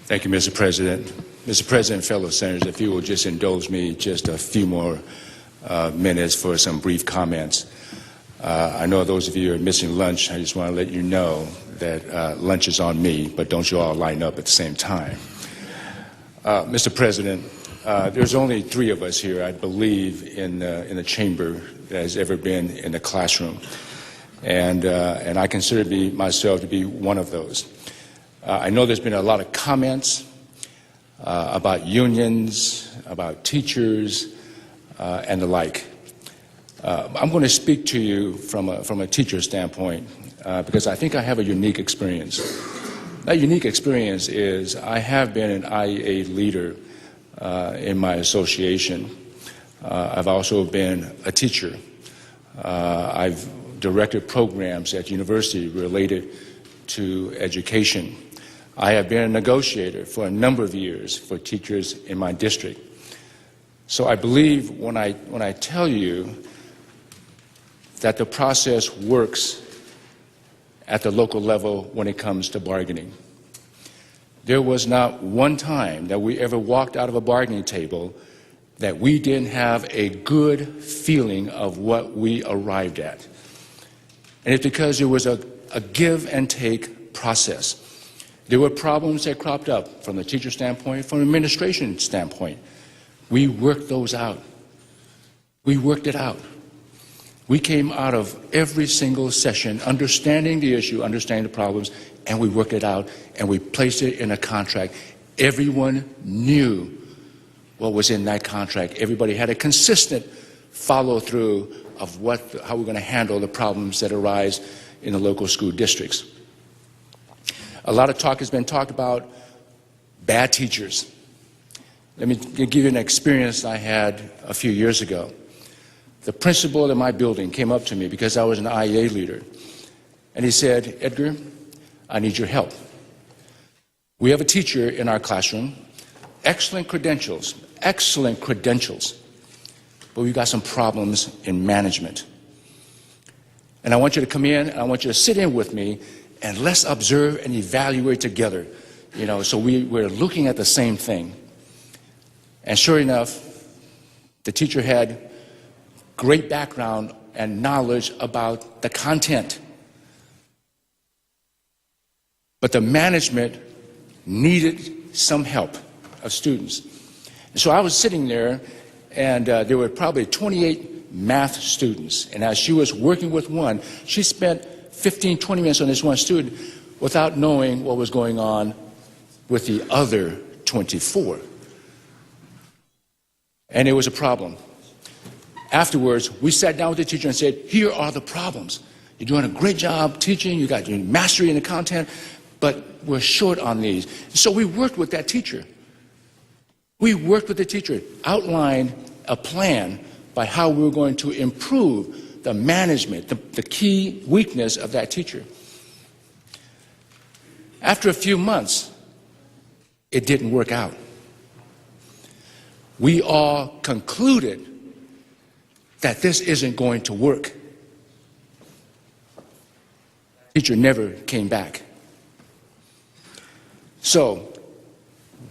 Thank you, Mr. President. Mr. President, fellow senators, if you will just indulge me just a few more minutes for some brief comments. I know those of you who are missing lunch, I just want to let you know that lunch is on me, but don't you all line up at the same time. Mr. President, there's only 3 of us here, I believe, in the chamber that has ever been in the classroom, and I consider myself to be one of those. I know there's been a lot of comments about unions, about teachers, and the like. I'm going to speak to you from a teacher standpoint because I think I have a unique experience. That unique experience is I have been an IEA leader in my association. I've also been a teacher. I've directed programs at university related to education. I have been a negotiator for a number of years for teachers in my district. So I believe when I tell you that the process works at the local level when it comes to bargaining. There was not one time that we ever walked out of a bargaining table that we didn't have a good feeling of what we arrived at. And it's because there was a give and take process. There were problems that cropped up from the teacher standpoint, from an administration standpoint. We worked those out. We worked it out. We came out of every single session understanding the issue, understanding the problems, and we worked it out, and we placed it in a contract. Everyone knew what was in that contract. Everybody had a consistent follow-through of how we're going to handle the problems that arise in the local school districts. A lot of talk has been talked about bad teachers. Let me give you an experience I had a few years ago. The principal in my building came up to me because I was an IEA leader, and he said, "Edgar, I need your help. We have a teacher in our classroom, excellent credentials, but we've got some problems in management. And I want you to come in, and I want you to sit in with me, and let's observe and evaluate together, so we're looking at the same thing." And sure enough, the teacher had great background and knowledge about the content. But the management needed some help of students. And so I was sitting there, and there were probably 28 math students. And as she was working with one, she spent 15, 20 minutes on this one student without knowing what was going on with the other 24. And it was a problem. Afterwards, we sat down with the teacher and said, "Here are the problems. You're doing a great job teaching, you got your mastery in the content, but we're short on these." So we worked with that teacher. We worked with the teacher, outlined a plan by how we were going to improve the management, the key weakness of that teacher. After a few months, it didn't work out. We all concluded that this isn't going to work. The teacher never came back. So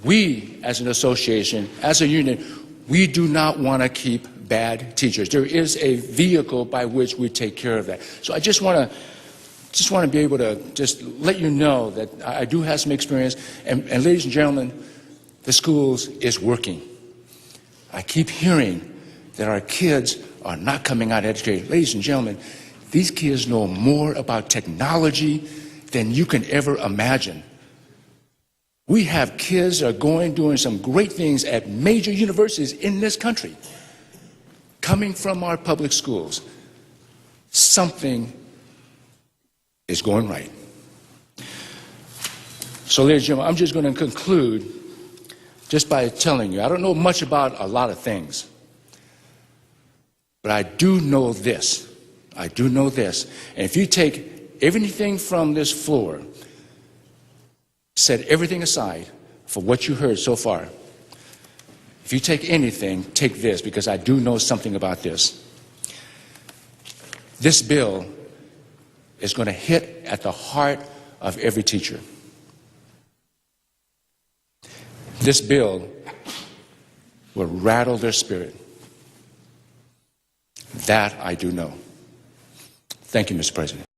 we, as an association, as a union, we do not want to keep bad teachers. There is a vehicle by which we take care of that. So I just want to be able to just let you know that I do have some experience. And ladies and gentlemen, the schools is working. I keep hearing that our kids are not coming out educated. Ladies and gentlemen, these kids know more about technology than you can ever imagine. We have kids that are doing some great things at major universities in this country, coming from our public schools. Something is going right. So, ladies and gentlemen, I'm just going to conclude just by telling you, I don't know much about a lot of things, but I do know this. I do know this. And if you take everything from this floor, set everything aside for what you heard so far, if you take anything, take this, because I do know something about this. This bill is going to hit at the heart of every teacher. This bill will rattle their spirit. That I do know. Thank you, Mr. President.